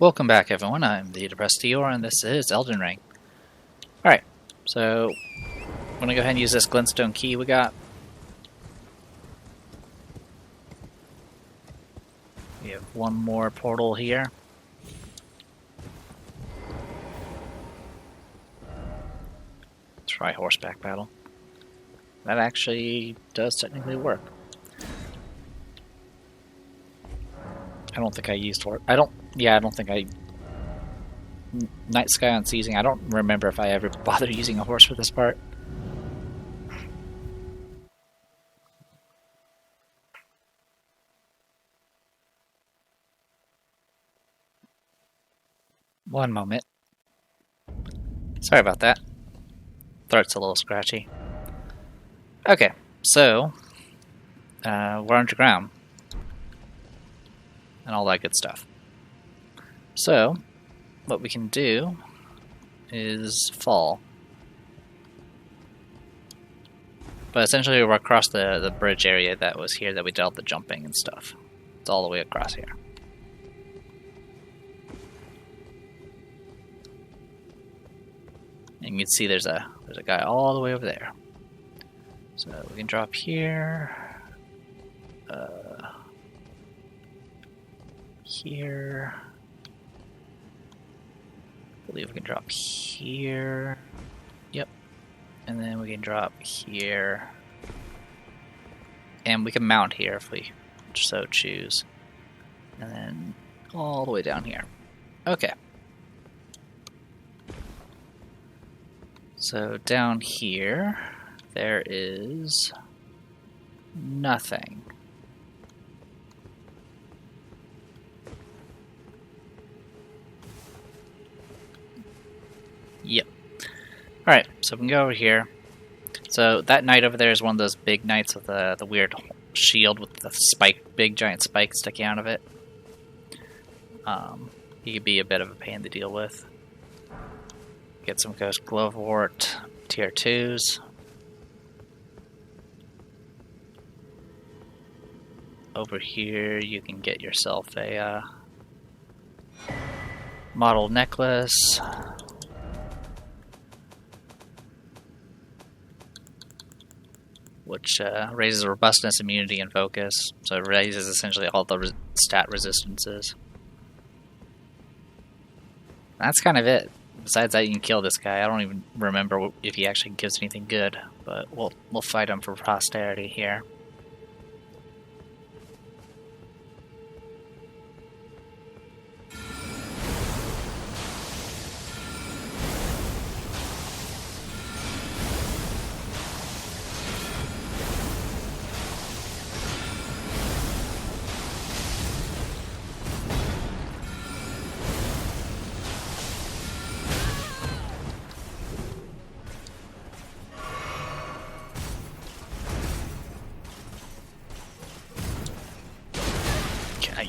Welcome back, everyone. I'm the Depressed Dior, and this is Elden Ring. Alright, so I'm going to go ahead and use this glintstone key we got. We have one more portal here. Try horseback battle. That actually does technically work. I don't think I used horse. I don't think I... Night Sky Unseizing. I don't remember if I ever bothered using a horse for this part. One moment. Sorry about that. Throat's a little scratchy. Okay, so we're underground. And all that good stuff. So, what we can do is fall. But essentially we're across the bridge area that was here that we did all the jumping and stuff. It's all the way across here. And you can see there's a guy all the way over there. So we can drop here. Here. I believe we can drop here. Yep. And then we can drop here. And we can mount here if we so choose. And then all the way down here. Okay. So down here, there is nothing. Yep. Alright, so we can go over here. So that knight over there is one of those big knights with the weird shield with the spike, big giant spike sticking out of it. He could be a bit of a pain to deal with. Get some Ghost Glovewort tier 2s. Over here you can get yourself a model necklace. Which raises robustness, immunity, and focus. So it raises essentially all the stat resistances. That's kind of it. Besides that, you can kill this guy. I don't even remember if he actually gives anything good, but we'll fight him for posterity here.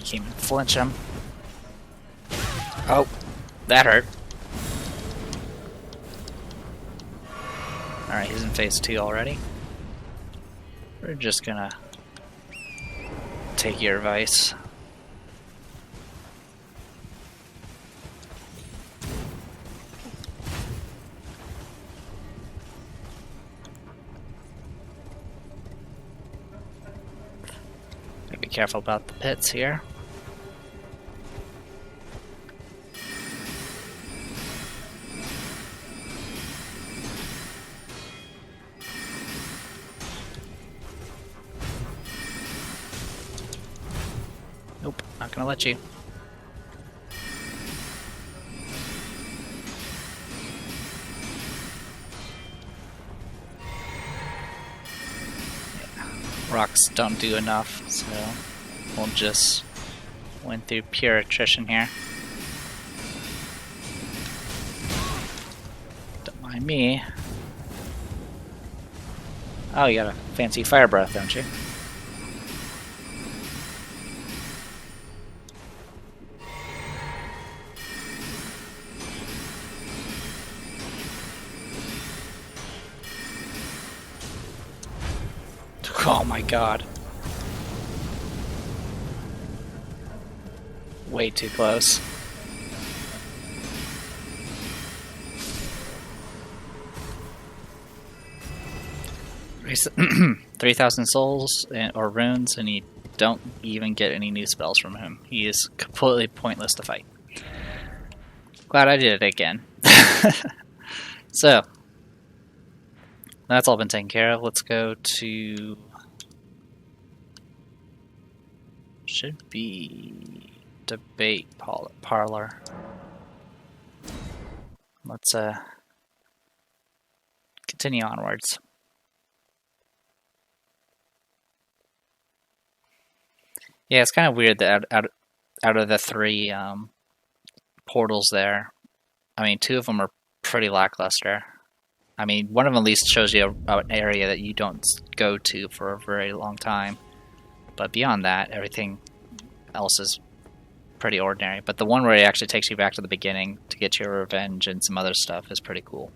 You can't even flinch him. Oh, that hurt. Alright, he's in phase 2 already. We're just gonna take your advice. Be careful about the pits here. Nope, not gonna let you. Rocks don't do enough, so we'll just win through pure attrition here. Don't mind me. Oh, you got a fancy fire breath, don't you? Oh my god. Way too close. 3,000 souls or runes, and you don't even get any new spells from him. He is completely pointless to fight. Glad I did it again. So, that's all been taken care of. Let's go to... should be... debate parlor. Let's continue onwards. Yeah, it's kind of weird that out of the three portals there, I mean, two of them are pretty lackluster. I mean, one of them at least shows you an area that you don't go to for a very long time. But beyond that, everything else is pretty ordinary. But the one where it actually takes you back to the beginning to get your revenge and some other stuff is pretty cool.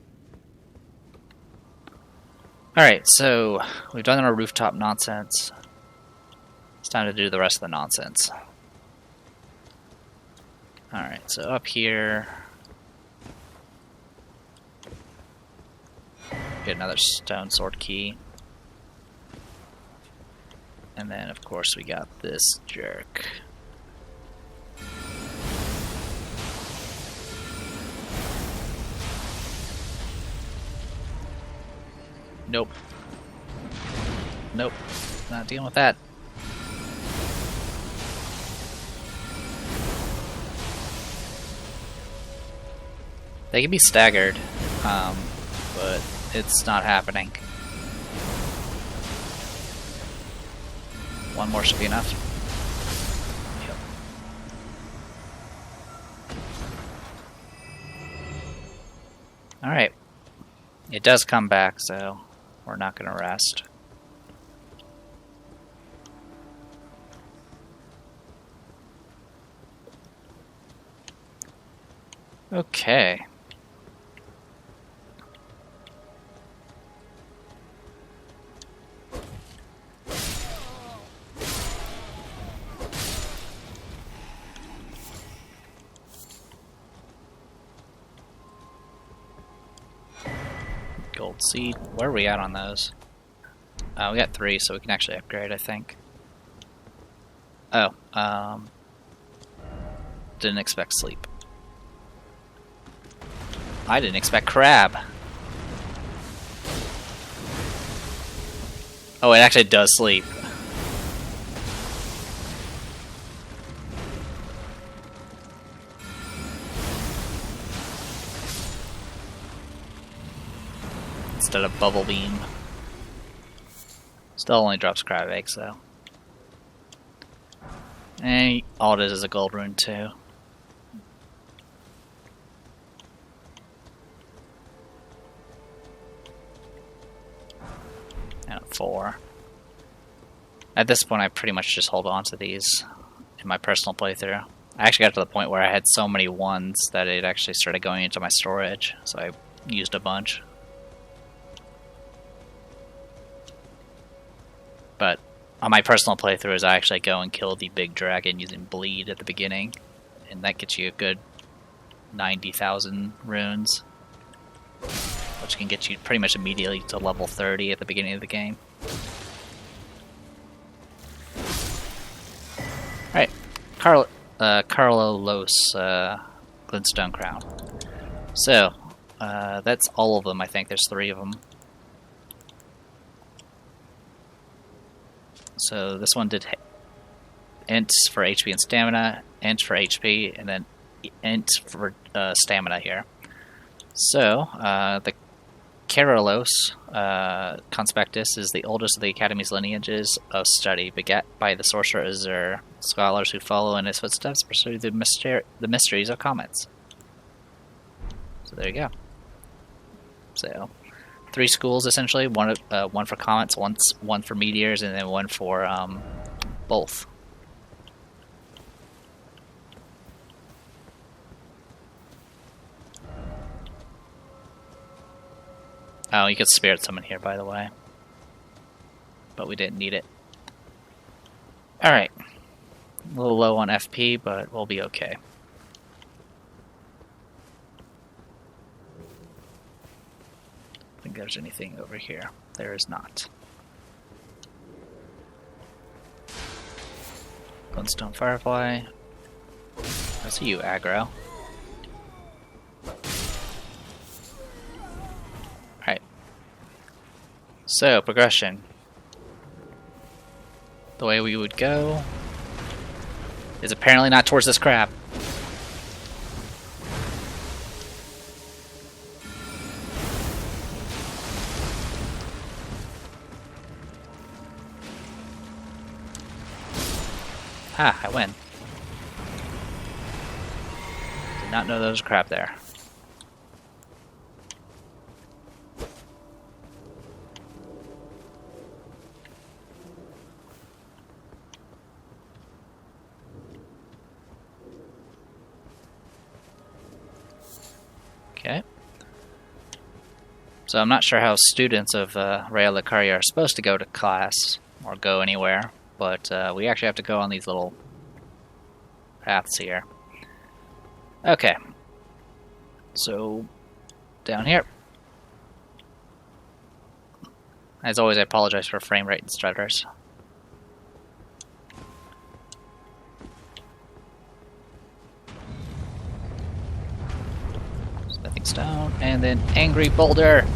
Alright, so we've done our rooftop nonsense. It's time to do the rest of the nonsense. Alright, so up here... get another stone sword key. And then, of course, we got this jerk. Nope. Nope. Not dealing with that. They can be staggered, but it's not happening. One more should be enough. Yep. Alright. It does come back, so we're not going to rest. Okay. Gold seed. Where are we at on those? We got 3, so we can actually upgrade, I think. Oh, didn't expect sleep. I didn't expect crab. Oh, it actually does sleep. Instead of bubble beam. Still only drops crab eggs though. And all it is a gold rune too. And a 4. At this point I pretty much just hold on to these in my personal playthrough. I actually got to the point where I had so many 1s that it actually started going into my storage, so I used a bunch. But on my personal playthroughs, I actually go and kill the big dragon using bleed at the beginning, and that gets you a good 90,000 runes, which can get you pretty much immediately to level 30 at the beginning of the game. Alright, Carlos Glintstone Crown. So, that's all of them, I think. There's 3 of them. So this one did int for HP and stamina, int for HP, and then int for stamina here. So the Carlos Conspectus is the oldest of the Academy's lineages of study, begat by the sorcerer Azur. Scholars who follow in his footsteps pursue the mysteries of comets. So there you go. So 3 schools essentially, one for comets, one for meteors, and then one for both. Oh, you could spirit summon here, by the way, but we didn't need it. Alright, a little low on FP, but we'll be okay. Think there's anything over here. There is not. Glintstone Firefly. I see you, aggro. Alright. So, progression. The way we would go is apparently not towards this crab. Ha, I win. Did not know there was a crab there. Okay. So I'm not sure how students of Raya Lucaria are supposed to go to class or go anywhere, but we actually have to go on these little paths here. Okay. So, down here. As always, I apologize for frame rate and stutters. Smithing stone, and then angry boulder.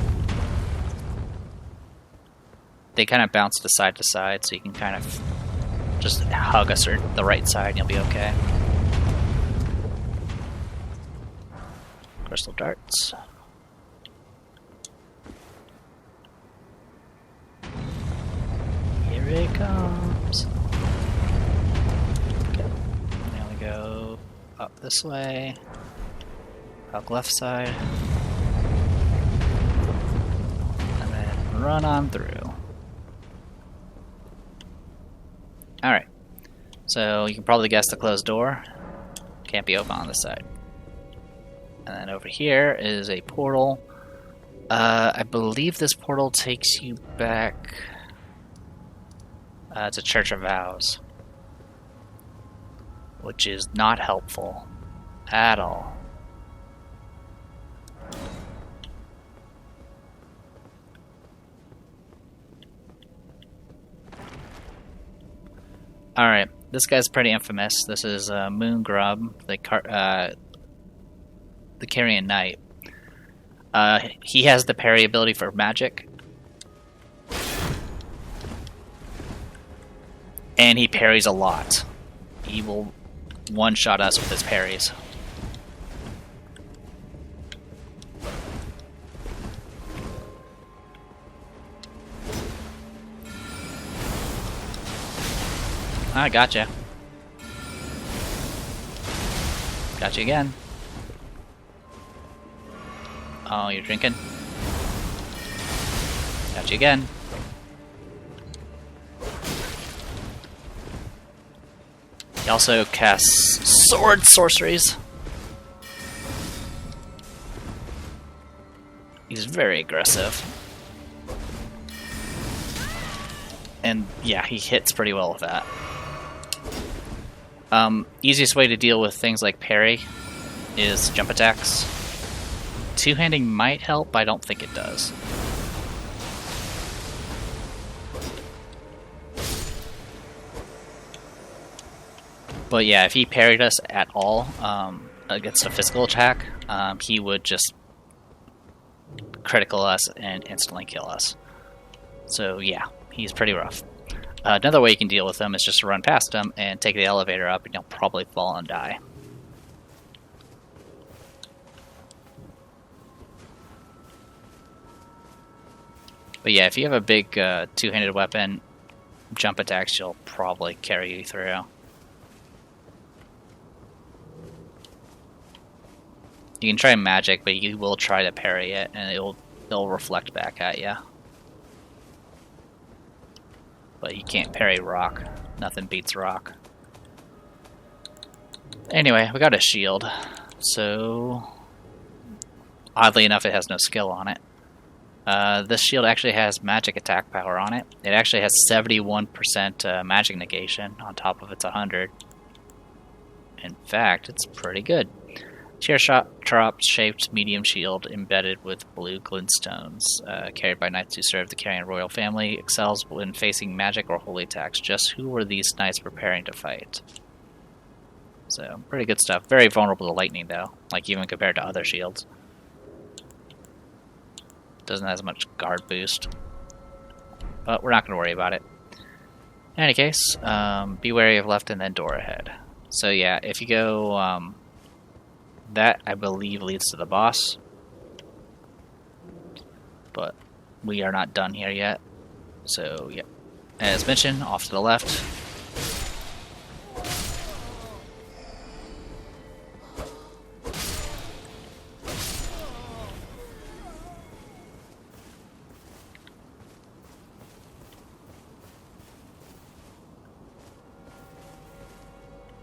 They kind of bounce to side, so you can kind of just hug us or the right side and you'll be okay. Crystal darts. Here it comes. Okay. Now we go up this way. Up left side. And then run on through. Alright. So you can probably guess the closed door. Can't be open on this side. And then over here is a portal. I believe this portal takes you back to Church of Vows, which is not helpful at all. Alright, this guy's pretty infamous. This is Moon Grub, the Carrion Knight. He has the parry ability for magic. And he parries a lot. He will one-shot us with his parries. I gotcha. Gotcha again. Oh, you're drinking? Gotcha again. He also casts sword sorceries. He's very aggressive. And yeah, he hits pretty well with that. Easiest way to deal with things like parry is jump attacks. Two-handing might help, but I don't think it does. But yeah, if he parried us at all against a physical attack, he would just critical us and instantly kill us. So yeah, he's pretty rough. Another way you can deal with him is just to run past him and take the elevator up, and you'll probably fall and die. But yeah, if you have a big two-handed weapon, jump attacks you'll probably carry you through. You can try magic, but you will try to parry it, and it'll reflect back at you. But you can't parry rock. Nothing beats rock. Anyway, we got a shield. So, oddly enough, it has no skill on it. This shield actually has magic attack power on it. It actually has 71% magic negation on top of its 100. In fact, it's pretty good. Teardrop shaped medium shield embedded with blue glintstones. Carried by knights who serve the Carrion royal family. Excels when facing magic or holy attacks. Just who were these knights preparing to fight? So, pretty good stuff. Very vulnerable to lightning, though. Like, even compared to other shields. Doesn't have as much guard boost. But we're not going to worry about it. In any case, be wary of left and then door ahead. So yeah, if you go, that I believe leads to the boss. But we are not done here yet. So yeah, as mentioned, off to the left.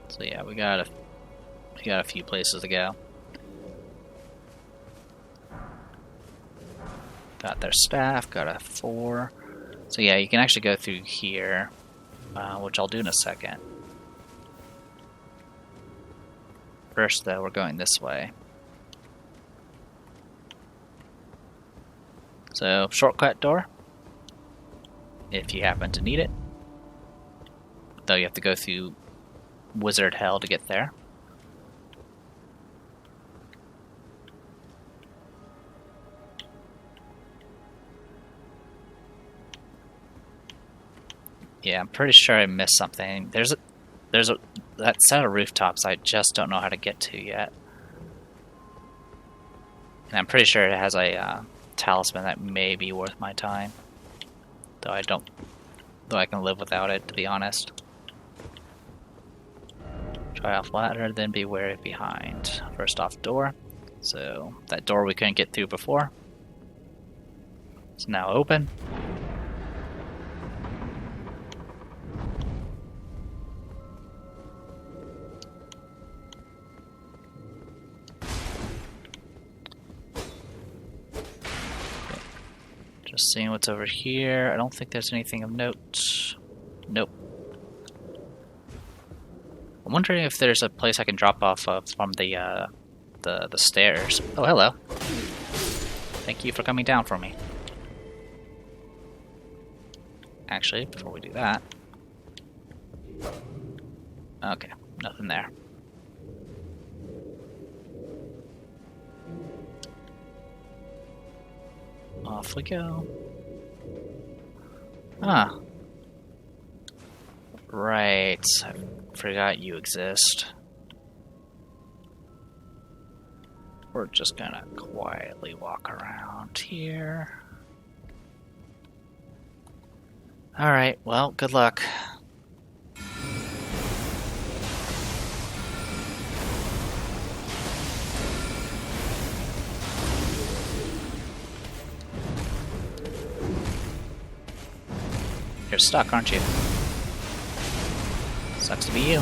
So yeah, we got a few places to go. Got their staff, got a 4. So yeah, you can actually go through here, which I'll do in a second. First though, we're going this way. So, shortcut door, if you happen to need it. Though you have to go through wizard hell to get there. Yeah, I'm pretty sure I missed something. There's that set of rooftops I just don't know how to get to yet. And I'm pretty sure it has a talisman that may be worth my time. Though I can live without it, to be honest. Try off ladder, then be wary of behind. First off door. So that door we couldn't get through before. It's now open. Just seeing what's over here. I don't think there's anything of note. Nope. I'm wondering if there's a place I can drop off of from the stairs. Oh, hello. Thank you for coming down for me. Actually, before we do that... Okay, nothing there. Off we go. Ah. Right. I forgot you exist. We're just gonna quietly walk around here. Alright, well, good luck. You're stuck, aren't you? Sucks to be you.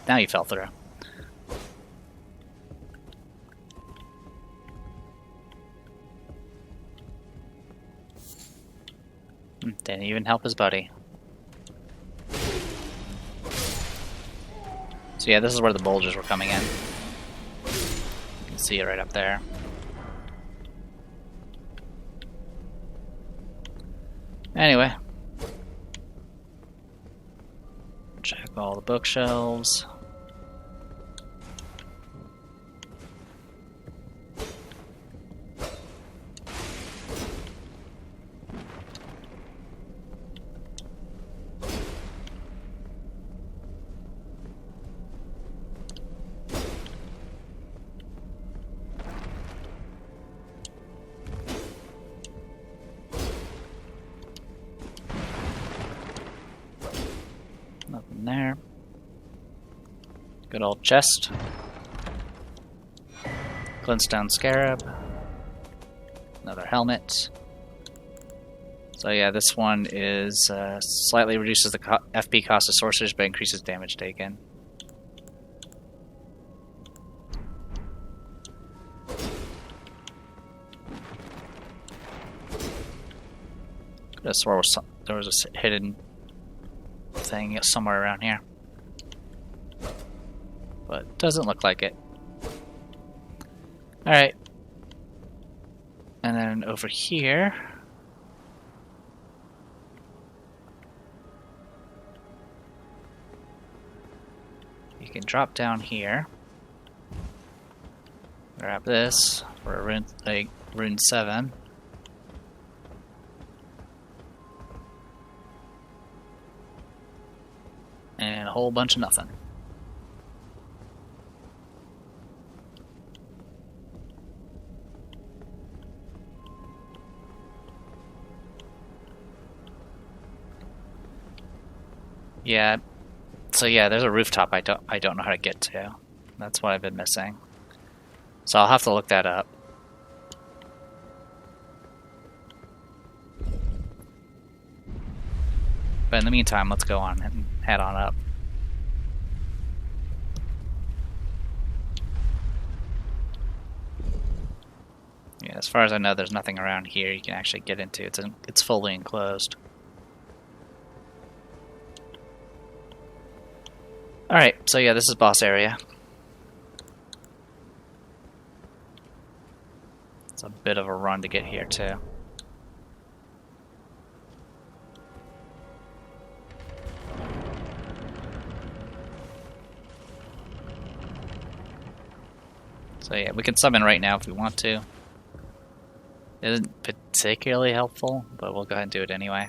Now you fell through. Didn't even help his buddy. So yeah, this is where the bulges were coming in. You can see it right up there. Anyway. Check all the bookshelves. Nothing there. Good old chest. Glintstone scarab. Another helmet. So yeah, this one is slightly reduces the FP cost of sorcerers, but increases damage taken. Could have swore there was a hidden thing somewhere around here. But doesn't look like it. Alright. And then over here... you can drop down here. Grab this for a rune 7. And a whole bunch of nothing. Yeah. So yeah, there's a rooftop I don't know how to get to. That's what I've been missing. So I'll have to look that up. But in the meantime, let's go on and head on up. Yeah, as far as I know, there's nothing around here you can actually get into. It's fully enclosed. Alright, so yeah, this is boss area. It's a bit of a run to get here, too. So yeah, we can summon right now if we want to. It isn't particularly helpful, but we'll go ahead and do it anyway.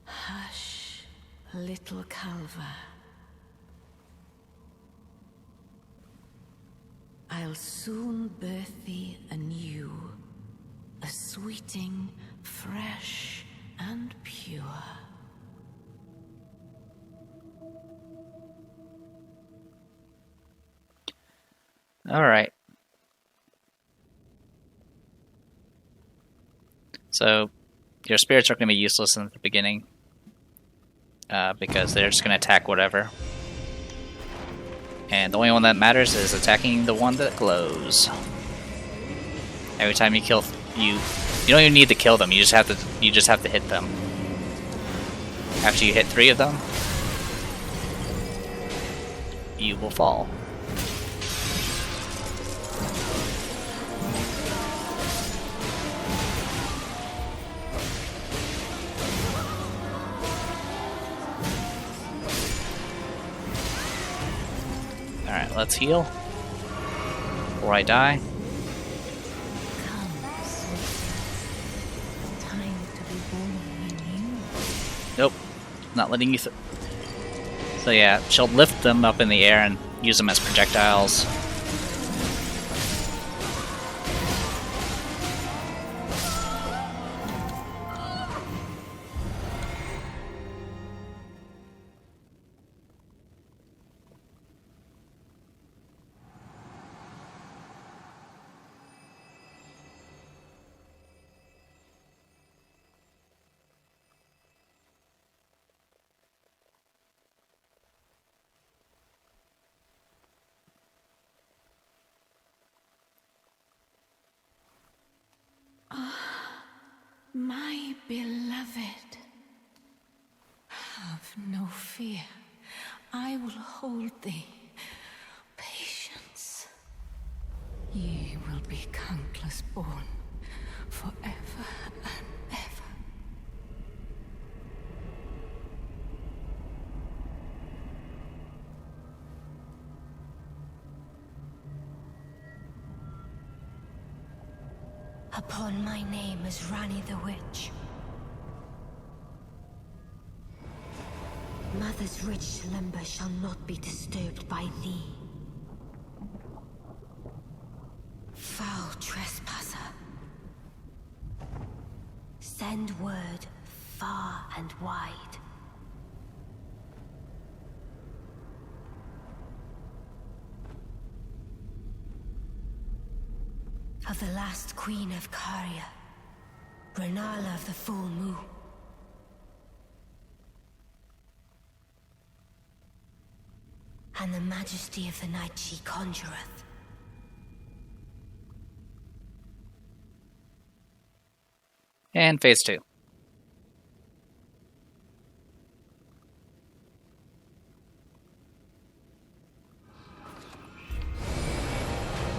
Hush, little Calva. I'll soon birth thee anew, a sweeting, fresh and pure. Alright. So, your spirits are going to be useless in the beginning. Because they're just going to attack whatever. And the only one that matters is attacking the one that glows. Every time you kill you don't even need to kill them, you just have to hit them. After you hit 3 of them, you will fall. Alright, let's heal before I die. Nope, not letting you. So yeah, she'll lift them up in the air and use them as projectiles. My beloved, have no fear. I will hold thee. Patience. Ye will be countless born, forever and ever. upon my name as Rani the Witch. Mother's rich slumber shall not be disturbed by thee. Foul trespasser. Send word far and wide. Of the last queen of Caria, Renala of the Full Moon. And the majesty of the night she conjureth. And phase 2.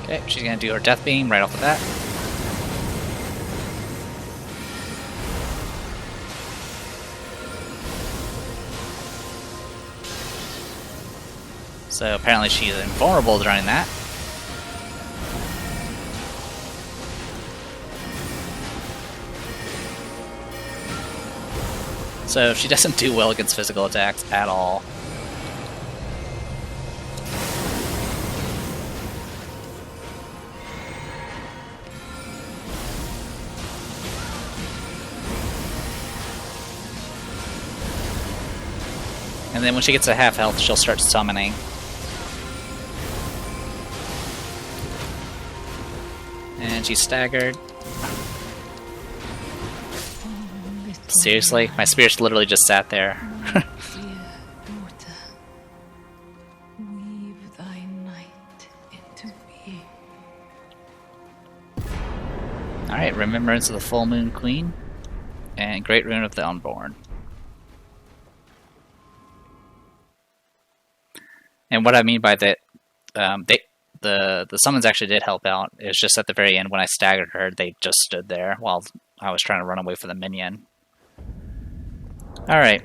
Okay, she's gonna do her death beam right off the bat. So apparently she's invulnerable during that. So she doesn't do well against physical attacks at all. And then when she gets to half health, she'll start summoning. And she's staggered. Seriously? My spirit literally just sat there. Alright, Remembrance of the Full Moon Queen. And Great Rune of the Unborn. And what I mean by that, the summons actually did help out. It was just at the very end when I staggered her, they just stood there while I was trying to run away from the minion. Alright,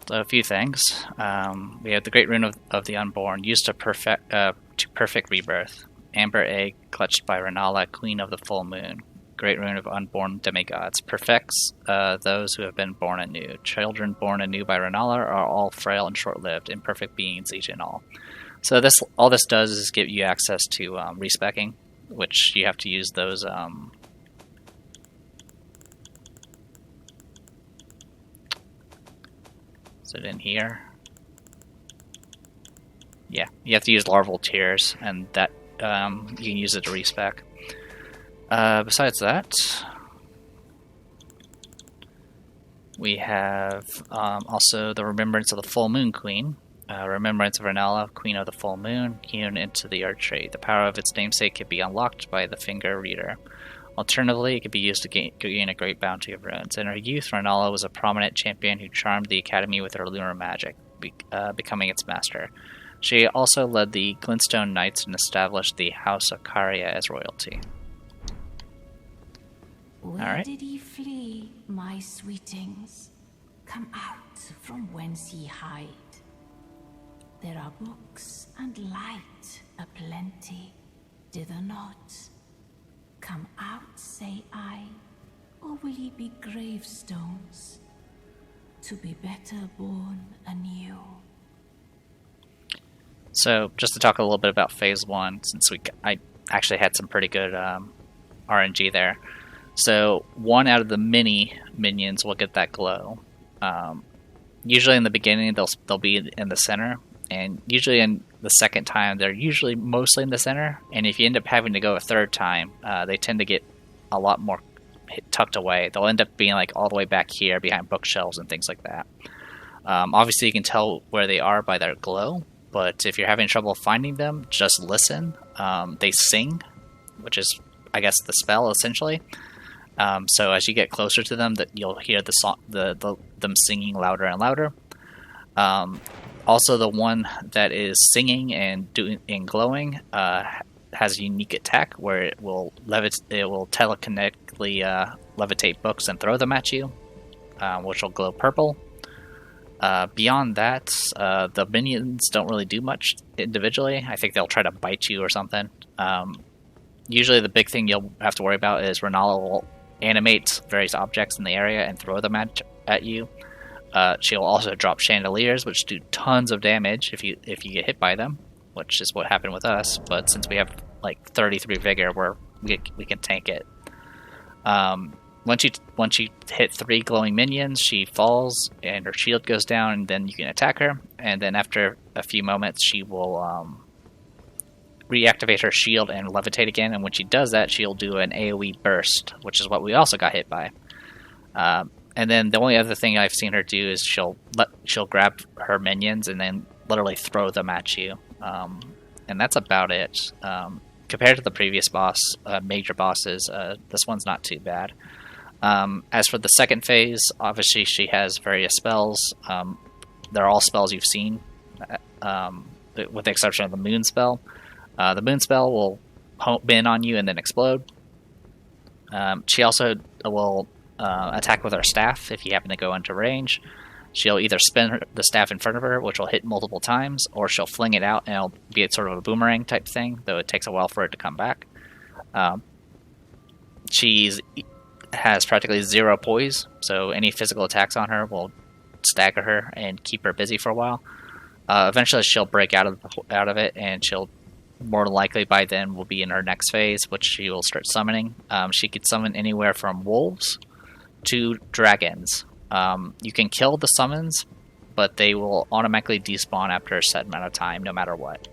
so a few things. We have the Great Rune of the Unborn, used to perfect rebirth. Amber Egg, clutched by Renala, Queen of the Full Moon. Great Rune of Unborn Demigods. Perfects those who have been born anew. Children born anew by Renala are all frail and short-lived, imperfect beings each and all. So all this does is give you access to respeccing, which you have to use those... Is it in here? Yeah, you have to use larval tears, and that you can use it to respec. Besides that, we have also the Remembrance of the Full Moon Queen. Remembrance of Renala, Queen of the Full Moon, hewn into the Earth Tree. The power of its namesake can be unlocked by the Finger Reader. Alternatively, it could be used to gain a great bounty of runes. In her youth, Renala was a prominent champion who charmed the Academy with her lunar magic, becoming its master. She also led the Glintstone Knights and established the House of Caria as royalty. Where did ye flee, my sweetings? Come out from whence ye hide. There are books and light aplenty, dither not. Come out, say I, or will ye be gravestones, to be better born anew? So, just to talk a little bit about Phase 1, since I actually had some pretty good RNG there. So, one out of the mini minions will get that glow. Usually in the beginning, they'll be in the center, and usually in the second time, they're usually mostly in the center, and if you end up having to go a third time, they tend to get a lot more tucked away. They'll end up being like all the way back here behind bookshelves and things like that. Obviously, you can tell where they are by their glow, but if you're having trouble finding them, just listen. They sing, which is, I guess, the spell, essentially. So as you get closer to them, you'll hear them singing louder and louder. Also, the one that is singing and glowing has a unique attack where it will telekinetically levitate books and throw them at you, which will glow purple. Beyond that, the minions don't really do much individually. I think they'll try to bite you or something. Usually the big thing you'll have to worry about is Renala will animate various objects in the area and throw them at you. She'll also drop chandeliers, which do tons of damage if you get hit by them, which is what happened with us. But since we have like 33 vigor, we can tank it. Once you hit 3 glowing minions, she falls and her shield goes down, and then you can attack her. And then after a few moments, she will reactivate her shield and levitate again. And when she does that, she'll do an AoE burst, which is what we also got hit by. And then the only other thing I've seen her do is she'll grab her minions and then literally throw them at you. And that's about it. Compared to the previous major bosses, this one's not too bad. As for the second phase, obviously she has various spells. They're all spells you've seen, with the exception of the moon spell. The moon spell will home in on you and then explode. She also will attack with her staff if you happen to go into range. She'll either spin the staff in front of her, which will hit multiple times, or she'll fling it out and it'll be sort of a boomerang type thing, though it takes a while for it to come back. She has practically 0 poise, so any physical attacks on her will stagger her and keep her busy for a while. Eventually she'll break out of it, and she'll more likely by then will be in her next phase, which she will start summoning. She could summon anywhere from wolves to dragons. You can kill the summons, but they will automatically despawn after a set amount of time, no matter what.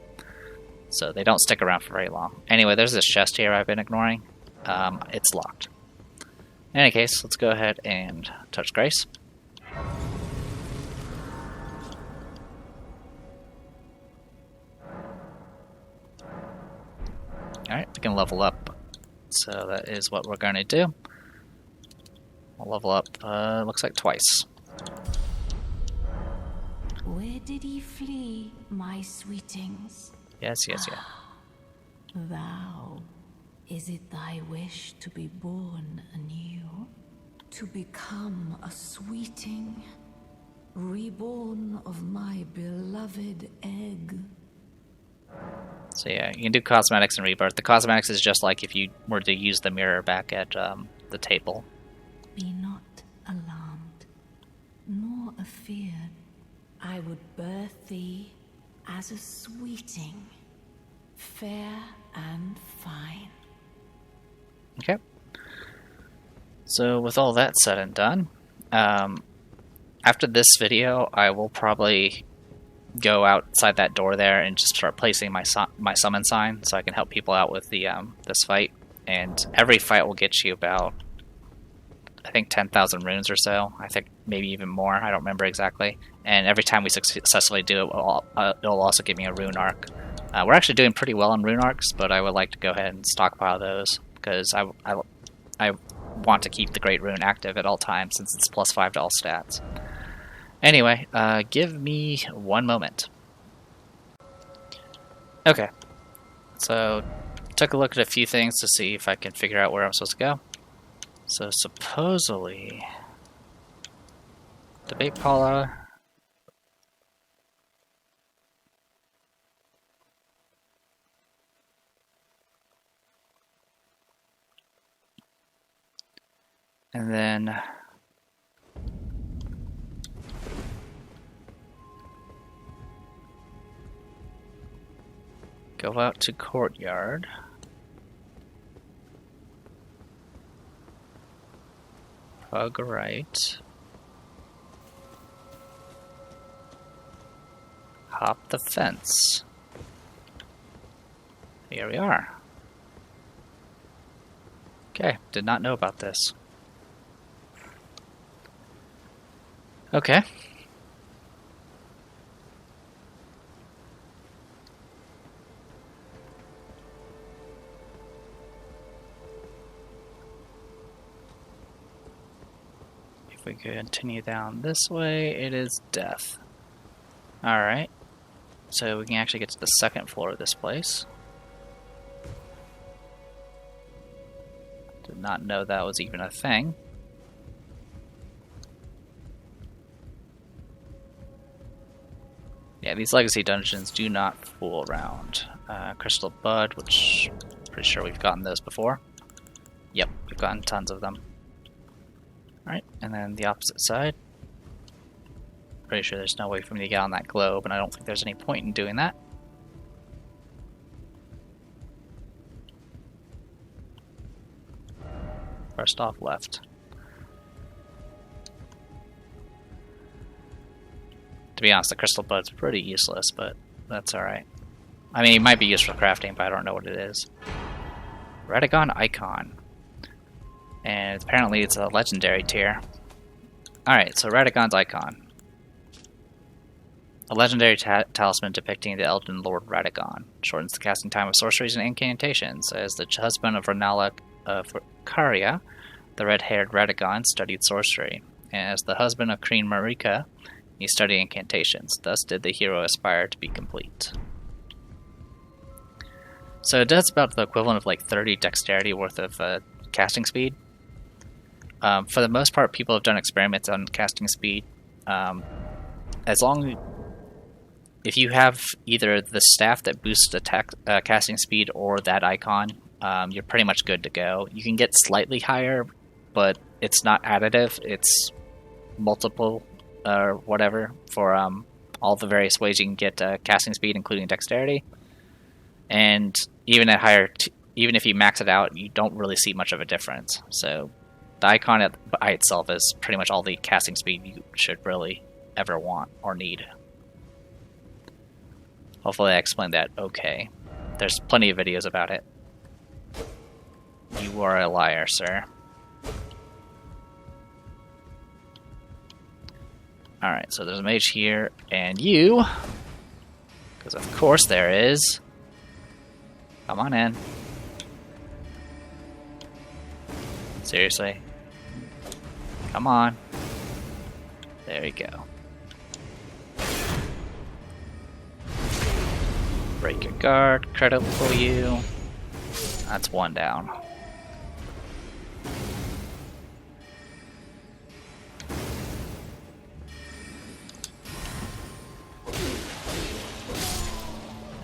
So they don't stick around for very long. Anyway, there's this chest here I've been ignoring. It's locked. In any case, let's go ahead and touch Grace. Alright, we can level up. So that is what we're going to do. We'll level up, looks like twice. Where did he flee, my sweetings? Yes. Thou, is it thy wish to be born anew? To become a sweeting, reborn of my beloved egg? So yeah, you can do cosmetics and rebirth. The cosmetics is just like if you were to use the mirror back at the table. Be not alarmed, nor afeared. I would birth thee as a sweeting, fair and fine. Okay. So with all that said and done, after this video, I will probably go outside that door there and just start placing my summon sign so I can help people out with the this fight. And every fight will get you about, I think, 10,000 runes or so. I think maybe even more. I don't remember exactly. And every time we successfully do it, it'll also give me a rune arc. We're actually doing pretty well on rune arcs, but I would like to go ahead and stockpile those because I want to keep the Great Rune active at all times since it's +5 to all stats. Anyway, give me one moment. Okay, so took a look at a few things to see if I can figure out where I'm supposed to go. So supposedly, debate Paula. And then go out to Courtyard. Hug right. Hop the fence. Here we are. Okay, did not know about this. Okay. If we continue down this way, it is death. Alright. So we can actually get to the second floor of this place. Did not know that was even a thing. Yeah, these legacy dungeons do not fool around. Crystal Bud, which Pretty sure we've gotten those before. Yep, we've gotten tons of them. Alright, and then the opposite side. Pretty sure there's no way for me to get on that globe, and I don't think there's any point in doing that. First off, left. To be honest, the crystal bud's pretty useless, but that's alright. I mean, it might be used for crafting, but I don't know what it is. Radagon Icon. And apparently it's a legendary tier. Alright, so Radagon's Icon. A legendary talisman depicting the Elden Lord Radagon. Shortens the casting time of sorceries and incantations. As the husband of Raya Lucaria, the red-haired Radagon studied sorcery. And as the husband of Queen Marika, he studied incantations. Thus did the hero aspire to be complete. So it does about the equivalent of like 30 dexterity worth of casting speed. For the most part, people have done experiments on casting speed. If you have either the staff that boosts attack casting speed or that icon, you're pretty much good to go. You can get slightly higher, but it's not additive. It's multiple or whatever for all the various ways you can get casting speed, including dexterity. And even at higher, even if you max it out, you don't really see much of a difference. So the icon by itself is pretty much all the casting speed you should really ever want or need. Hopefully I explained that okay. There's plenty of videos about it. You are a liar, sir. Alright, so there's a mage here, and you, because of course there is. Come on in. Seriously. Come on. There you go. Break your guard, credit for you. That's one down.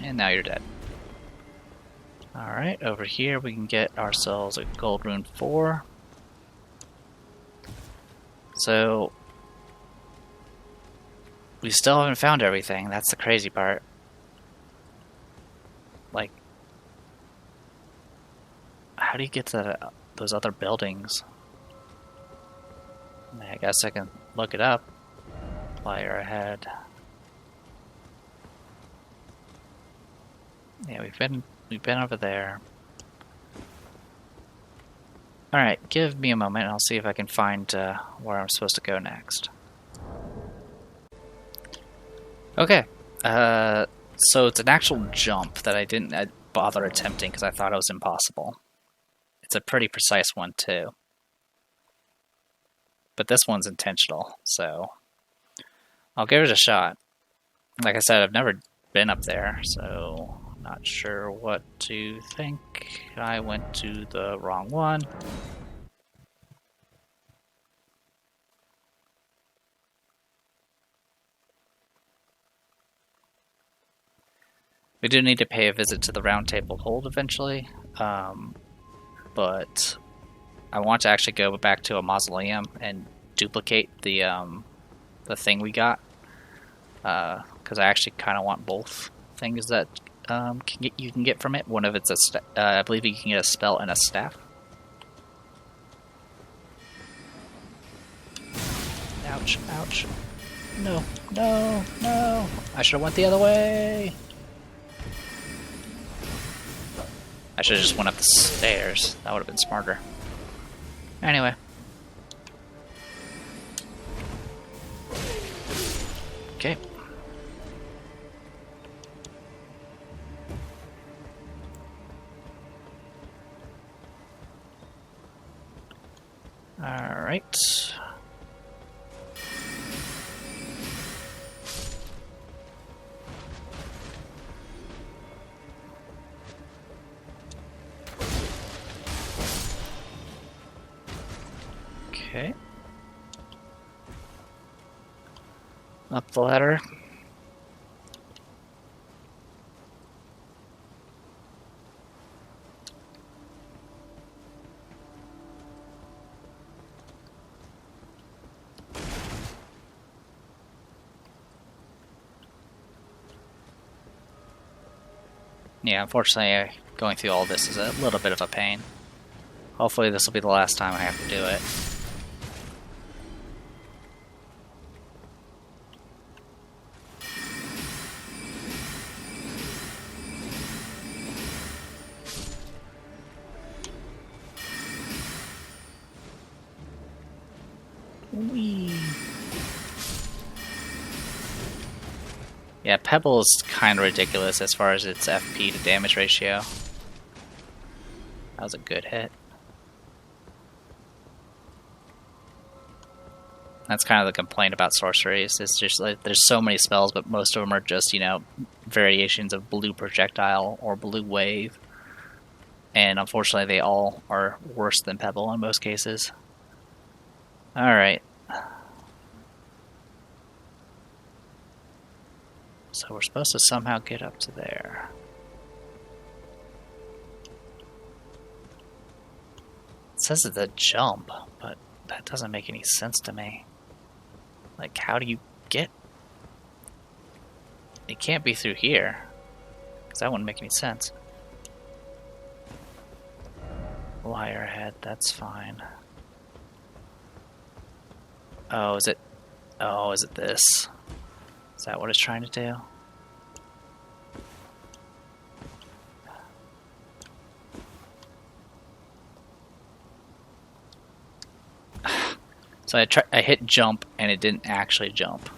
And now you're dead. Alright, over here we can get ourselves a gold rune 4. So we still haven't found everything. That's the crazy part. Like, how do you get to those other buildings? I guess I can look it up while you're ahead. Yeah, we've been over there. Alright, give me a moment and I'll see if I can find where I'm supposed to go next. Okay, so it's an actual jump that I didn't bother attempting because I thought it was impossible. It's a pretty precise one too. But this one's intentional, so I'll give it a shot. Like I said, I've never been up there, so not sure what to think. I went to the wrong one. We do need to pay a visit to the Round Table Hold eventually, but I want to actually go back to a mausoleum and duplicate the thing we got, because I actually kind of want both things that you can get from it. One of it's I believe you can get a spell and a staff. Ouch! Ouch! No! No! No! I should have went the other way. I should have just went up the stairs. That would have been smarter. Anyway. Okay. Alright. Okay. Up the ladder. Yeah, unfortunately, going through all this is a little bit of a pain. Hopefully this will be the last time I have to do it. Whee! Yeah, Pebble is kind of ridiculous as far as its FP to damage ratio. That was a good hit. That's kind of the complaint about sorceries. It's just like there's so many spells, but most of them are just, you know, variations of blue projectile or blue wave. And unfortunately, they all are worse than Pebble in most cases. Alright. So we're supposed to somehow get up to there. It says it's a jump, but that doesn't make any sense to me. Like, how do you get... It can't be through here, because that wouldn't make any sense. Wire ahead, that's fine. Oh, is it... Oh, is it this? Is that what it's trying to do? So I hit jump and it didn't actually jump.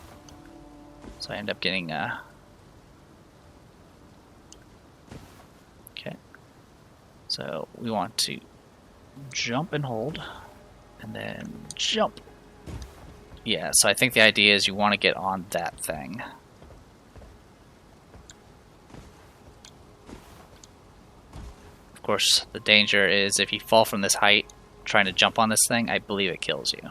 So I end up getting okay. So we want to jump and hold and then jump. Yeah, so I think the idea is you want to get on that thing. Of course, the danger is if you fall from this height trying to jump on this thing, I believe it kills you.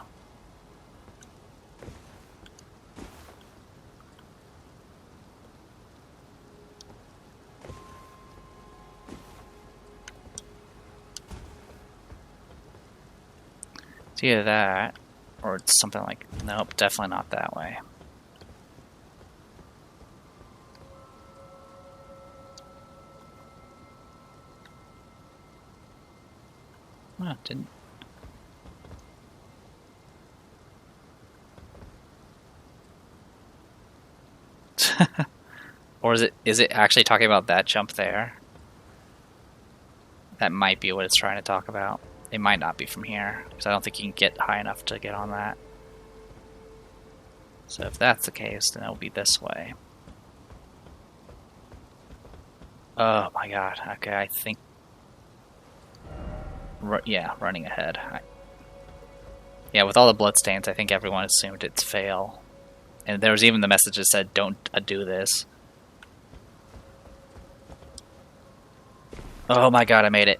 It's either that, or it's something like, nope, definitely not that way. Oh, didn't. Or is it actually talking about that jump there? That might be what it's trying to talk about. It might not be from here, because I don't think you can get high enough to get on that. So if that's the case, then it'll be this way. Oh my god, okay, I think... yeah, running ahead. Yeah, with all the bloodstains, I think everyone assumed it's fail. And there was even the message that said, don't do this. Oh my god, I made it.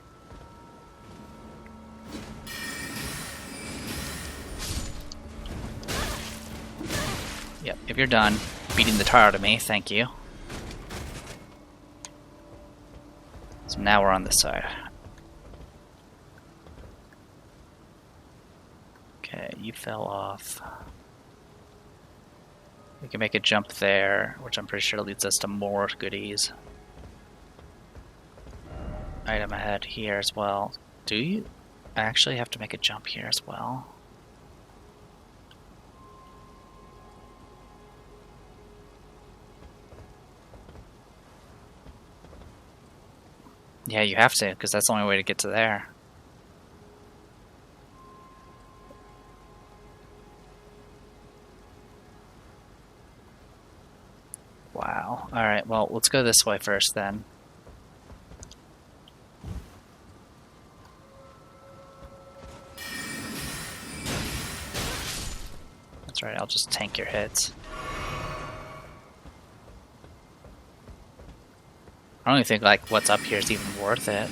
Yep, if you're done beating the tar out of me, thank you. So now we're on this side. Okay, you fell off. We can make a jump there, which I'm pretty sure leads us to more goodies. Item ahead here as well. Do you actually have to make a jump here as well? Yeah, you have to, because that's the only way to get to there. Wow. Alright, well, let's go this way first then. That's right, I'll just tank your hits. I don't even think like what's up here is even worth it.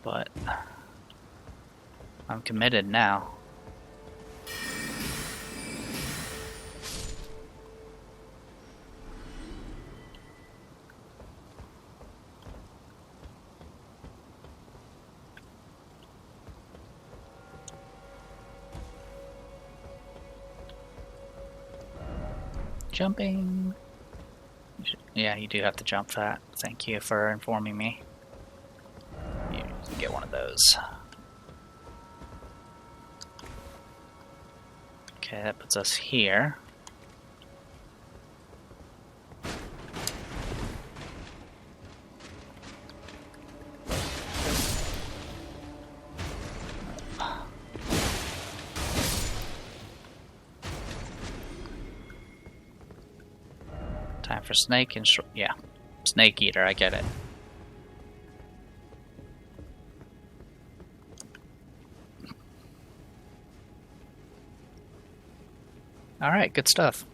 But I'm committed now. jumping. Yeah, you do have to jump that. Thank you for informing me. You can get one of those. Okay, that puts us here. Time for snake and yeah, snake eater. I get it. All right, good stuff.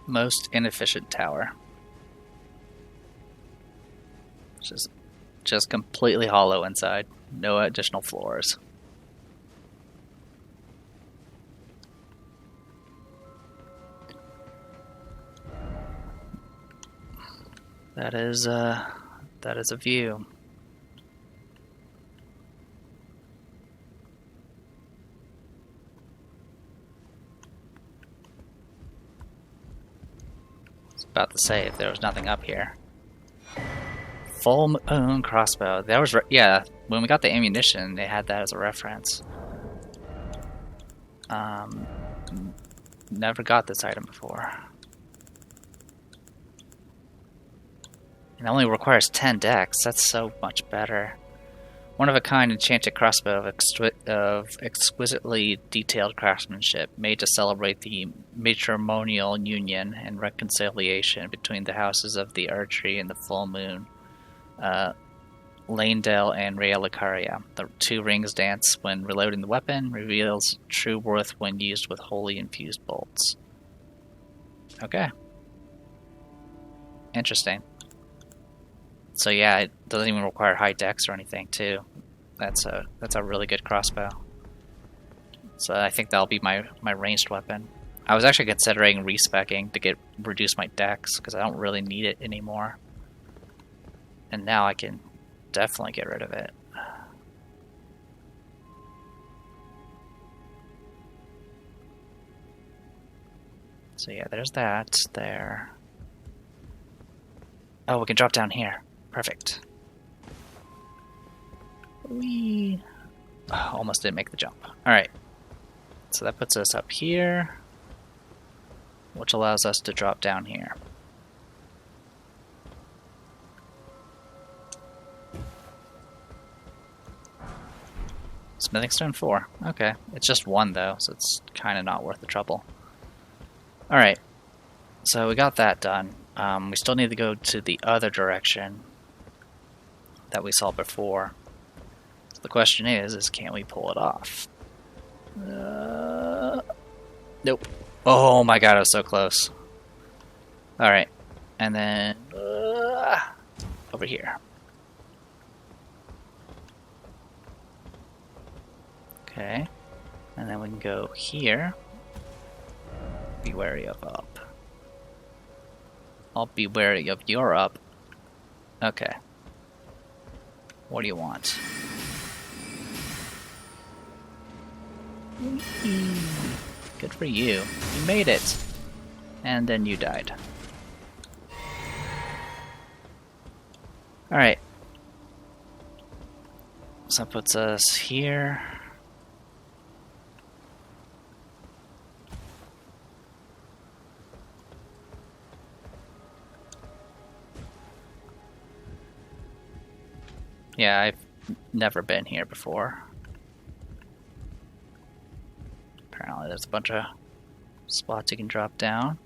Most inefficient tower. Just completely hollow inside. No additional floors. That is a view. I was about to say if there was nothing up here. Full moon crossbow. That was yeah. When we got the ammunition, they had that as a reference. Never got this item before. It only requires 10 dex. That's so much better. One of a kind enchanted crossbow of exquisitely detailed craftsmanship, made to celebrate the matrimonial union and reconciliation between the houses of the Erdtree and the full moon. Lanedale and Raya Lucaria. The two rings dance when reloading the weapon, reveals true worth when used with wholly infused bolts. Okay. Interesting. So yeah, it doesn't even require high dex or anything too. That's a really good crossbow. So I think that'll be my ranged weapon. I was actually considering respecking to reduce my dex because I don't really need it anymore. And now I can definitely get rid of it. So yeah, there's that there. Oh, we can drop down here. Perfect. Whee! Oh, almost didn't make the jump. Alright. So that puts us up here, which allows us to drop down here. Smithing stone 4. Okay. It's just 1 though, so it's kind of not worth the trouble. Alright. So we got that done. We still need to go to the other direction that we saw before. So the question is can we pull it off? Nope. Oh my god, I was so close. Alright. And then over here. Okay. And then we can go here. Be wary of up. I'll be wary of your up. Okay. What do you want? Good for you. You made it. And then you died. Alright. So that puts us here. Yeah, I've never been here before. Apparently there's a bunch of spots you can drop down.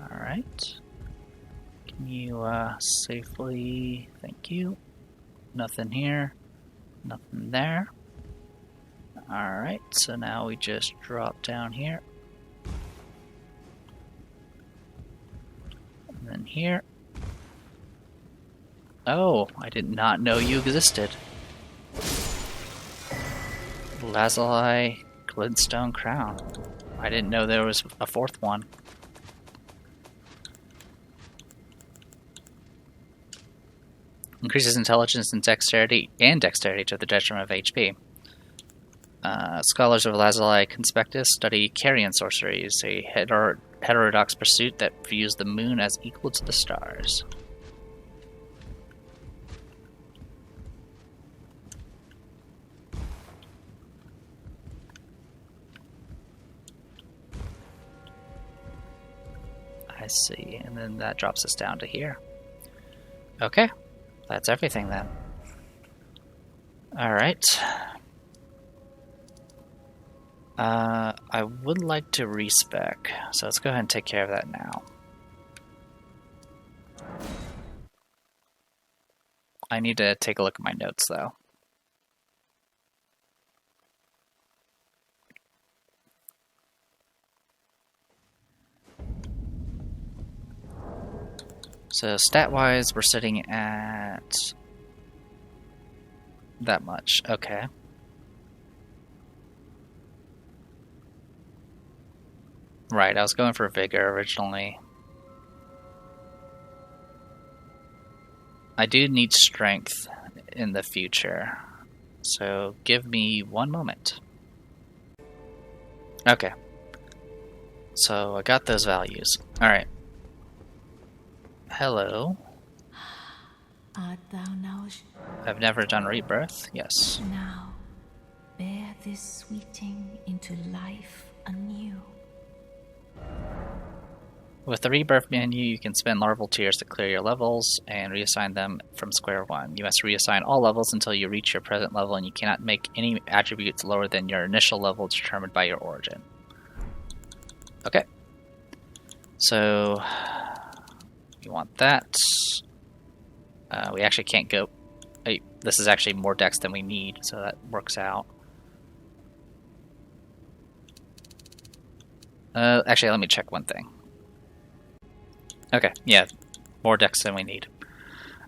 Alright. Can you safely... Thank you. Nothing here. Nothing there. Alright, so now we just drop down here. And then here. Oh, I did not know you existed. Lazuli Glintstone Crown. I didn't know there was a fourth one. Increases intelligence and dexterity to the detriment of HP. Scholars of Lazuli Conspectus study Carrion sorceries, a heterodox pursuit that views the moon as equal to the stars. I see, and then that drops us down to here. Okay, that's everything then. Alright. I would like to respec, so let's go ahead and take care of that now. I need to take a look at my notes though. So stat-wise, we're sitting at that much. Okay. Right, I was going for Vigor originally. I do need Strength in the future, so give me one moment. Okay. So I got those values. Alright. Hello. Art thou now? I've never done Rebirth. Yes. Now, bear this sweeting into life anew. With the Rebirth menu, you can spend larval tears to clear your levels and reassign them from square one. You must reassign all levels until you reach your present level, and you cannot make any attributes lower than your initial level determined by your origin. Okay. So, you want that. We actually can't go... This is actually more dex than we need, so that works out. Actually, let me check one thing. Okay, yeah, more dex than we need.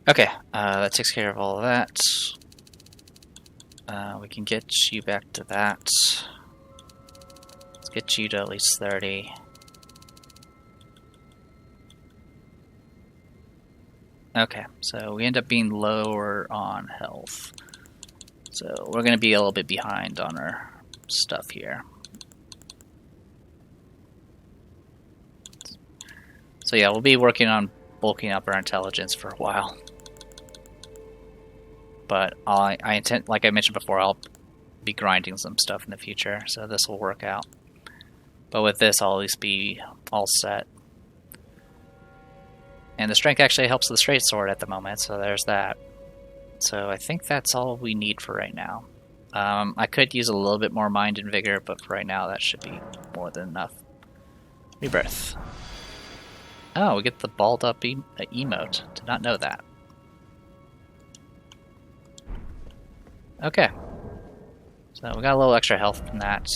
Okay, that takes care of all of that. We can get you back to that. Let's get you to at least 30. Okay, so we end up being lower on health. So we're going to be a little bit behind on our stuff here. So yeah, we'll be working on bulking up our intelligence for a while. But I intend, like I mentioned before, I'll be grinding some stuff in the future, so this will work out. But with this, I'll at least be all set. And the strength actually helps the straight sword at the moment, so there's that. So I think that's all we need for right now. I could use a little bit more mind and vigor, but for right now that should be more than enough. Rebirth. Oh, we get the balled up emote. Did not know that. Okay. So we got a little extra health from that.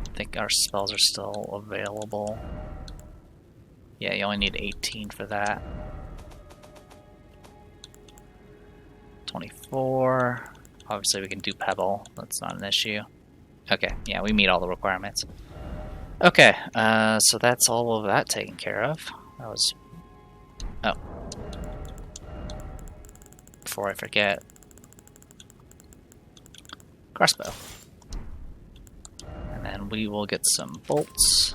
I think our spells are still available. Yeah, you only need 18 for that. 24. Obviously we can do Pebble. That's not an issue. Okay, yeah, we meet all the requirements. Okay, so that's all of that taken care of. That was... Oh. Before I forget. Crossbow. And then we will get some bolts.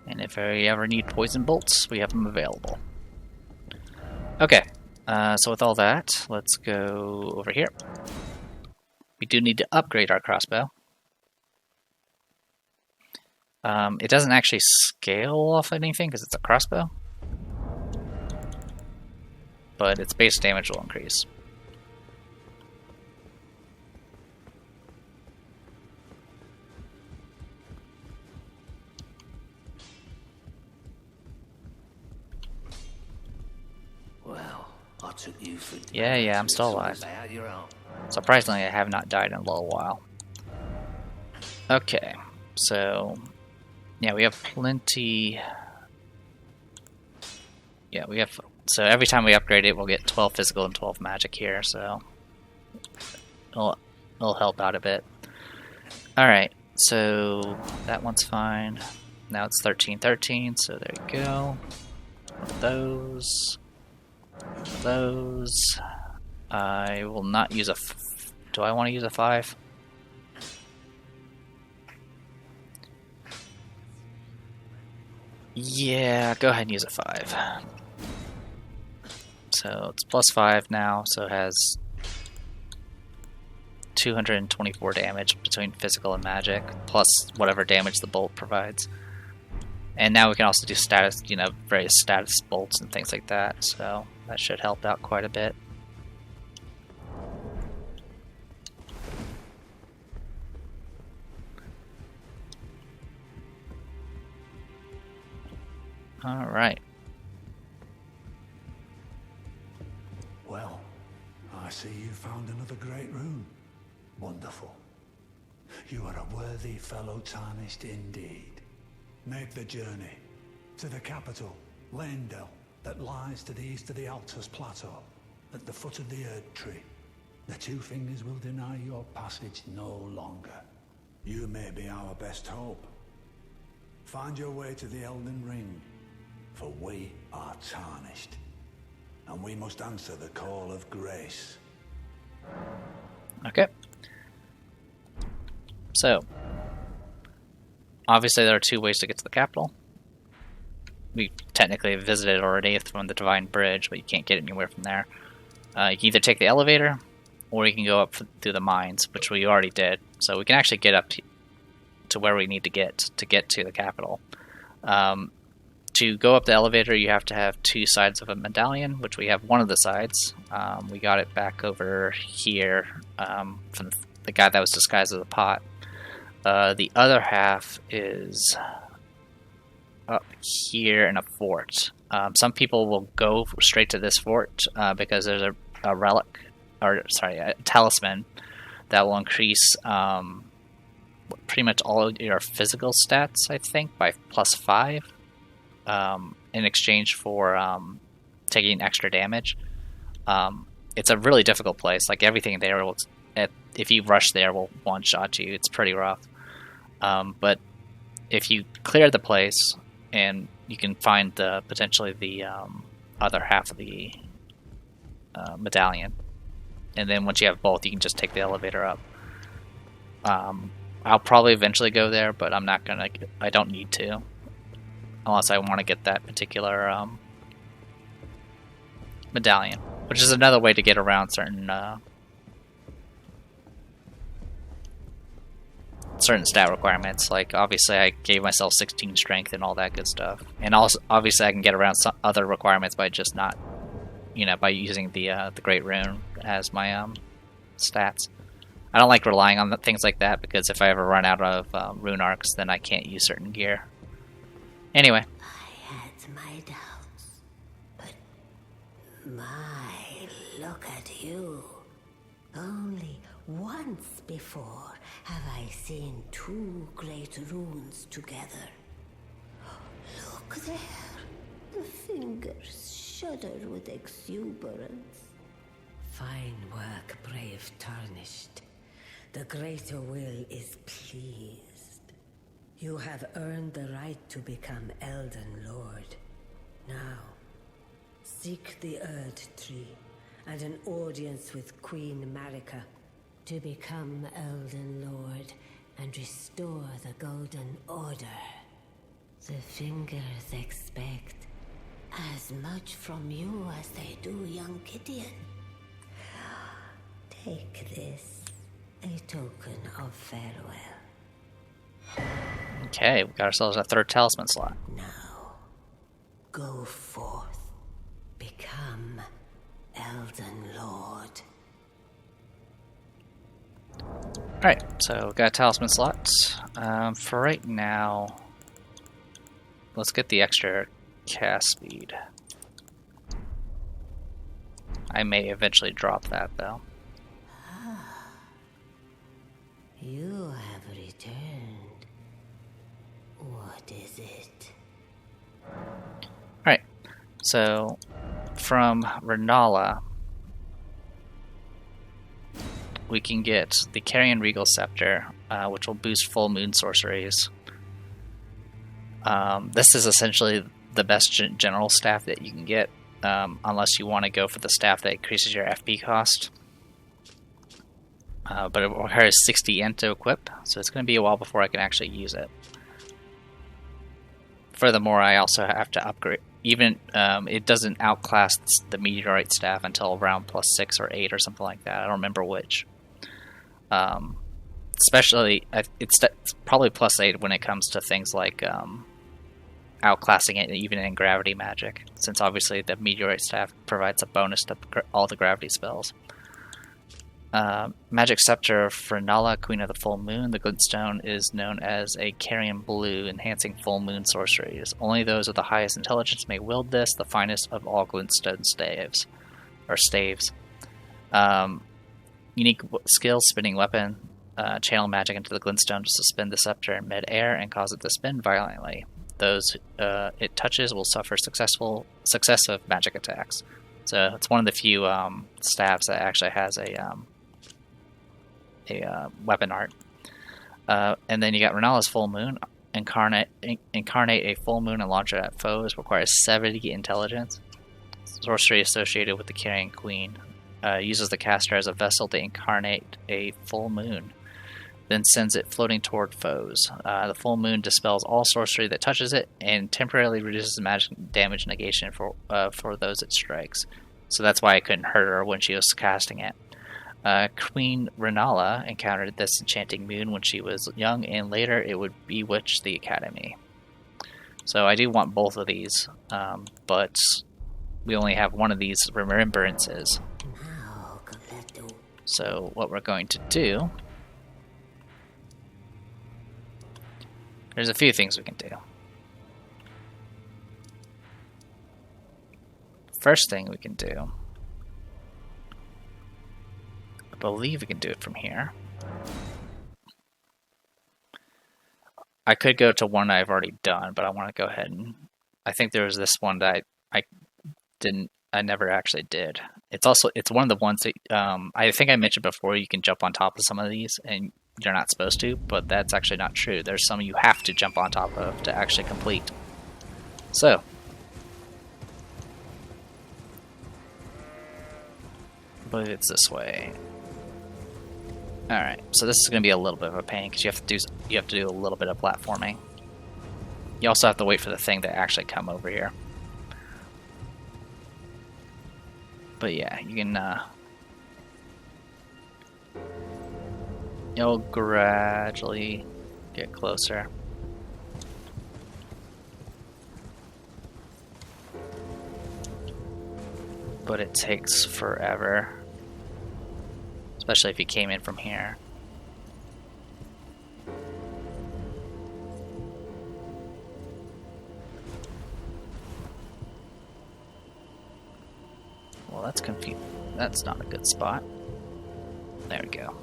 And if I ever need poison bolts, we have them available. Okay, so with all that, let's go over here. We do need to upgrade our crossbow. It doesn't actually scale off anything because it's a crossbow, but its base damage will increase. Well, I took you for Yeah, I'm still alive. Surprisingly, I have not died in a little while. Okay, so yeah, we have plenty Yeah, we have. So every time we upgrade it, we'll get 12 physical and 12 magic here. So it'll help out a bit. All right. So that one's fine. Now it's 13-13. So there you go. Those. I will not use a. Do I want to use a 5? Yeah, go ahead and use a 5. So it's +5 now, so it has 224 damage between physical and magic, plus whatever damage the bolt provides. And now we can also do status, various status bolts and things like that, so that should help out quite a bit. Alright. Well, I see you found another great rune. Wonderful. You are a worthy fellow tarnished indeed. Make the journey to the capital, Leyndell, that lies to the east of the Altus Plateau, at the foot of the Erd Tree. The Two Fingers will deny your passage no longer. You may be our best hope. Find your way to the Elden Ring, for we are tarnished, and we must answer the call of grace. Okay. So, obviously there are 2 ways to get to the capital. We technically visited already from the Divine Bridge, but you can't get anywhere from there. You can either take the elevator, or you can go up through the mines, which we already did. So we can actually get up to where we need to get to the capital. To go up the elevator, you have to have 2 sides of a medallion, which we have one of the sides. We got it back over here from the guy that was disguised as a pot. The other half is up here in a fort. Some people will go straight to this fort because there's a relic, a talisman that will increase pretty much all your physical stats, I think, by +5. In exchange for taking extra damage. It's a really difficult place. Like, everything there will, if you rush there, will one-shot you. It's pretty rough. But if you clear the place, and you can find potentially the other half of the medallion, and then once you have both, you can just take the elevator up. I'll probably eventually go there, but I'm not gonna. I don't need to. Unless I want to get that particular medallion, which is another way to get around certain stat requirements. Like, obviously I gave myself 16 strength and all that good stuff, and also obviously I can get around some other requirements by just not, by using the Great Rune as my stats. I don't like relying on things like that, because if I ever run out of rune arcs, then I can't use certain gear. Anyway. I had my doubts, but look at you. Only once before have I seen 2 great runes together. Look there. The fingers shudder with exuberance. Fine work, brave Tarnished. The greater will is pleased. You have earned the right to become Elden Lord. Now, seek the Erd Tree and an audience with Queen Marika to become Elden Lord and restore the Golden Order. The Fingers expect as much from you as they do young Gideon. Take this, a token of farewell. Okay, we got ourselves a 3rd talisman slot. Now, go forth. Become Elden Lord. Alright, so we got a talisman slot. For right now, let's get the extra cast speed. I may eventually drop that, though. You have returned. What is it? Alright, So, from Renala, we can get the Carrion Regal Scepter, which will boost full moon sorceries. This is essentially the best general staff that you can get, unless you want to go for the staff that increases your FP cost. But it requires 60 yen to equip, so it's going to be a while before I can actually use it. Furthermore, I also have to upgrade. Even it doesn't outclass the Meteorite staff until around +6 or 8 or something like that. I don't remember which. Especially, it's probably +8 when it comes to things like outclassing it even in gravity magic, since obviously the Meteorite staff provides a bonus to all the gravity spells. Magic Scepter for Nala, Queen of the Full Moon. The glintstone is known as a Carrion Blue, enhancing full moon sorceries. Only those of the highest intelligence may wield this, the finest of all glintstone staves. Unique skill, spinning weapon. Channel magic into the glintstone to suspend the scepter in mid-air and cause it to spin violently. Those it touches will suffer successive magic attacks. So it's one of the few staffs that actually has a weapon art. And then you got Renala's Full Moon. Incarnate a full moon and launch it at foes. Requires 70 intelligence. Sorcery associated with the Carrion Queen. Uses the caster as a vessel to incarnate a full moon. Then sends it floating toward foes. The full moon dispels all sorcery that touches it and temporarily reduces the magic damage negation for those it strikes. So that's why I couldn't hurt her when she was casting it. Queen Renala encountered this enchanting moon when she was young, and later it would bewitch the academy. So I do want both of these, but we only have one of these remembrances. So what we're going to do... There's a few things we can do. First thing we can do, I believe we can do it from here. I could go to one I've already done, but I want to go ahead and... I think there was this one that I never actually did. It's one of the ones that I think I mentioned before. You can jump on top of some of these, and you're not supposed to, but that's actually not true. There's some you have to jump on top of to actually complete. So, I believe it's this way. Alright, so this is going to be a little bit of a pain because you have to do a little bit of platforming. You also have to wait for the thing to actually come over here. But yeah, you can you'll gradually get closer. But it takes forever. Especially if you came in from here. Well, that's confusing. That's not a good spot. There we go.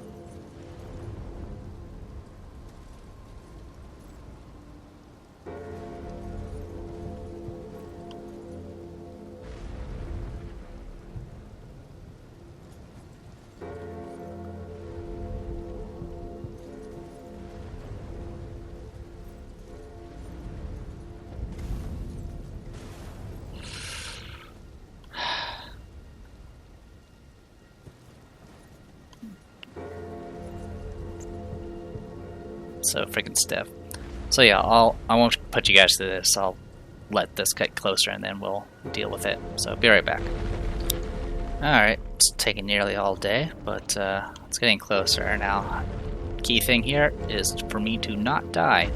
So freaking stiff. So yeah, I won't put you guys through this. I'll let this get closer and then we'll deal with it. So be right back. Alright, it's taking nearly all day, but it's getting closer now. Key thing here is for me to not die.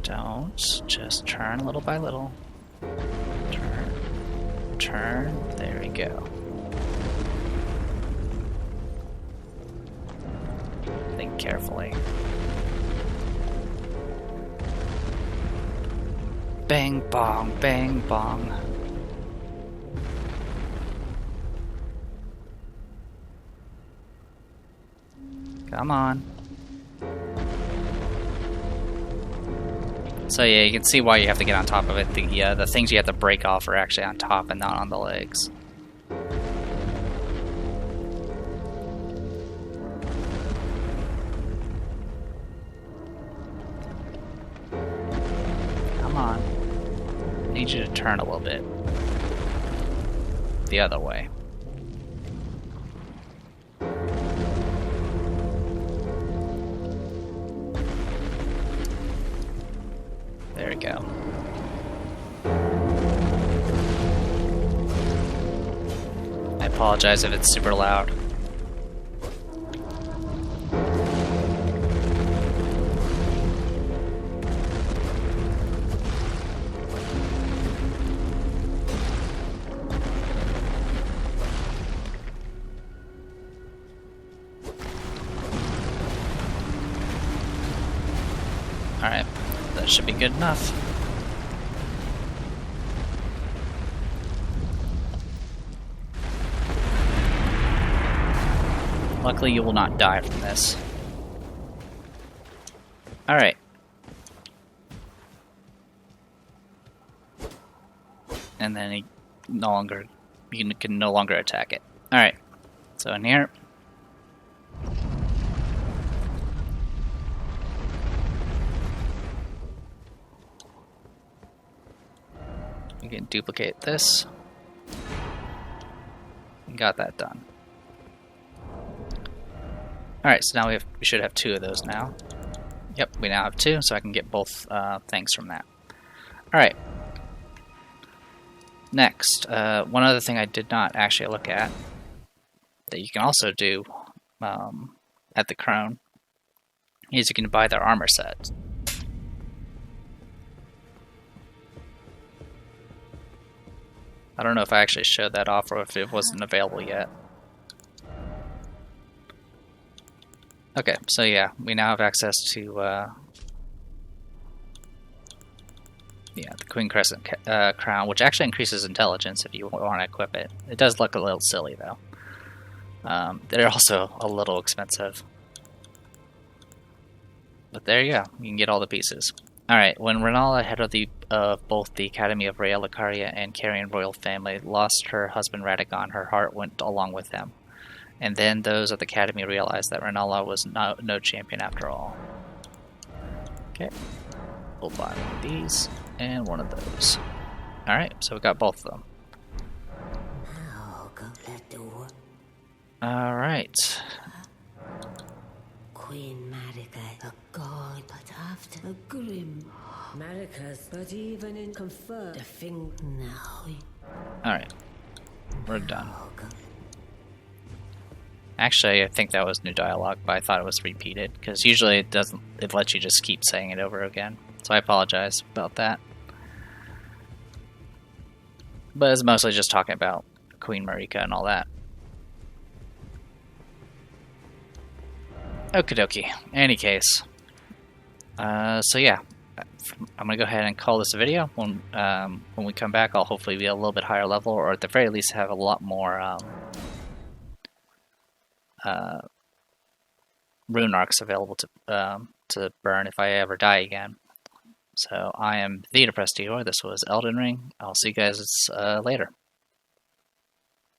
Don't, just turn little by little. Turn, there we go. Think carefully. Bang bong, bang bong. Come on. So yeah, you can see why you have to get on top of it. The things you have to break off are actually on top and not on the legs. Come on. I need you to turn a little bit. The other way. There we go. I apologize if it's super loud. Alright, that should be good enough. Luckily, you will not die from this. Alright. And then you can no longer attack it. Alright, so in here. You can duplicate this. Got that done. Alright, so now we should have 2 of those now. Yep, we now have 2, so I can get both things from that. Alright. Next, one other thing I did not actually look at, that you can also do at the Crone, is you can buy their armor set. I don't know if I actually showed that off or if it wasn't available yet. Okay, so yeah, we now have access to the Queen Crescent crown, which actually increases intelligence if you want to equip it. It does look a little silly though. They're also a little expensive. But there you go, you can get all the pieces. Alright, when Renala, head of both the Academy of Raya Lucaria and Carrion royal family, lost her husband Radagon, her heart went along with him. And then those at the Academy realized that Renala was no champion after all. Okay, we'll buy one of these and one of those. Alright, so we got both of them. Alright. Queen Marika, a god, but after a grim. Marika's, but even in comfort, the thing now. Alright, we're done. Actually, I think that was new dialogue, but I thought it was repeated, because usually it lets you just keep saying it over again. So I apologize about that. But it's mostly just talking about Queen Marika and all that. Okie dokie. Any case. So yeah, I'm gonna go ahead and call this a video. When we come back, I'll hopefully be a little bit higher level, or at the very least have a lot more rune arcs available to burn if I ever die again. So I am the Depressed Hero. This was Elden Ring. I'll see you guys later.